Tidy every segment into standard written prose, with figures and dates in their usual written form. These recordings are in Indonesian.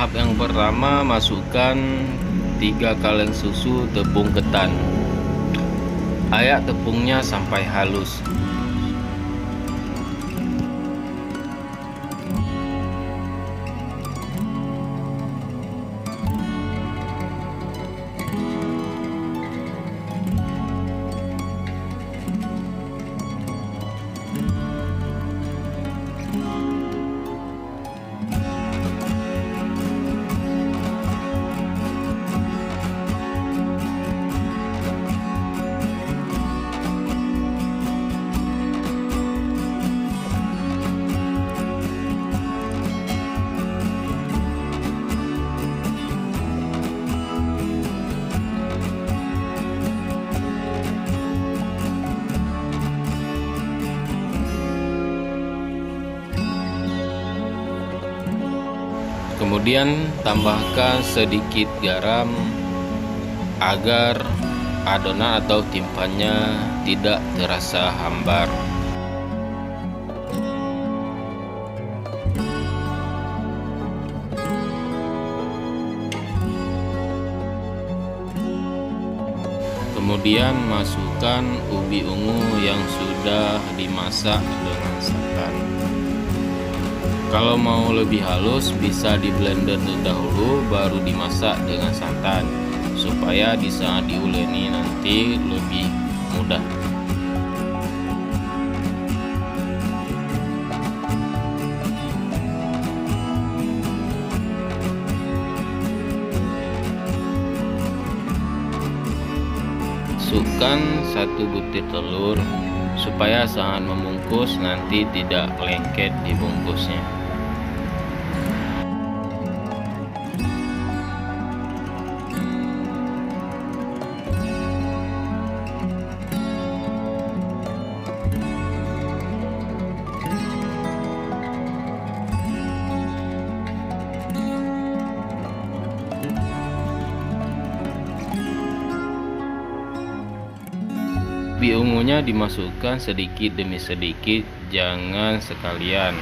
Tahap yang pertama, masukkan 3 kaleng susu tepung ketan. Ayak tepungnya sampai halus. Kemudian tambahkan sedikit garam agar adonan atau timpannya tidak terasa hambar. Kemudian masukkan ubi ungu yang sudah dimasak dengan santan. Kalau mau lebih halus bisa di blender terlebih dahulu baru dimasak dengan santan supaya di saat diuleni nanti lebih mudah. Masukkan 1 butir telur supaya saat membungkus nanti tidak lengket di bungkusnya. Ubi ungunya dimasukkan sedikit demi sedikit, jangan sekalian.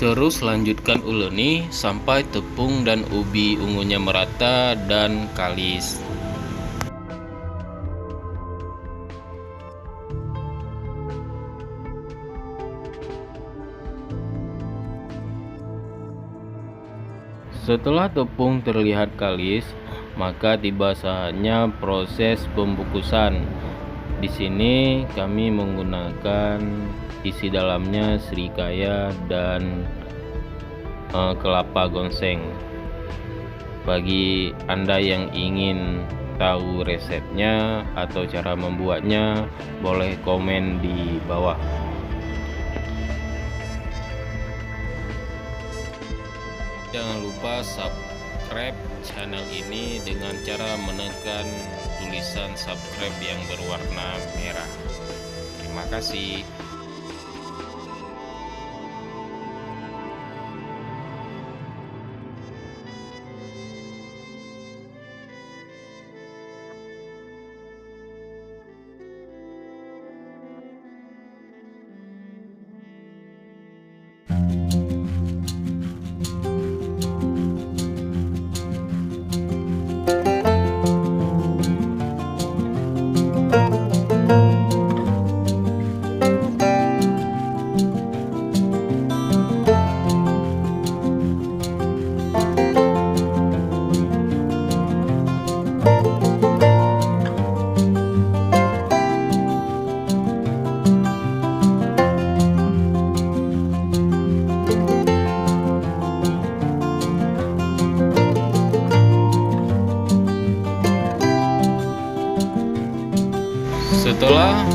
Terus lanjutkan uleni sampai tepung dan ubi ungunya merata dan kalis. Setelah tepung terlihat kalis, maka tiba saatnya proses pembungkusan. Di sini kami menggunakan isi dalamnya serikaya dan kelapa gonseng. Bagi Anda yang ingin tahu resepnya atau cara membuatnya, boleh komen di bawah. Jangan lupa subscribe channel ini dengan cara menekan tulisan subscribe yang berwarna merah. Terima kasih. Setelah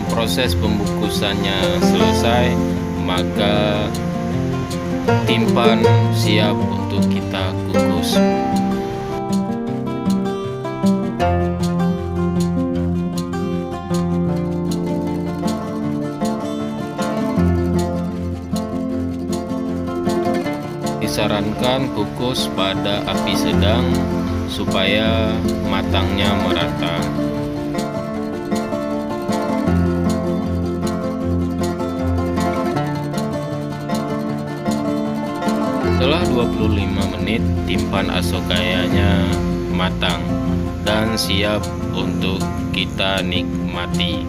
proses pembungkusannya selesai, maka timpan siap untuk kita kukus. disarankan kukus pada api sedang supaya matangnya merata. Setelah 25 menit, timpan asokayanya matang dan siap untuk kita nikmati.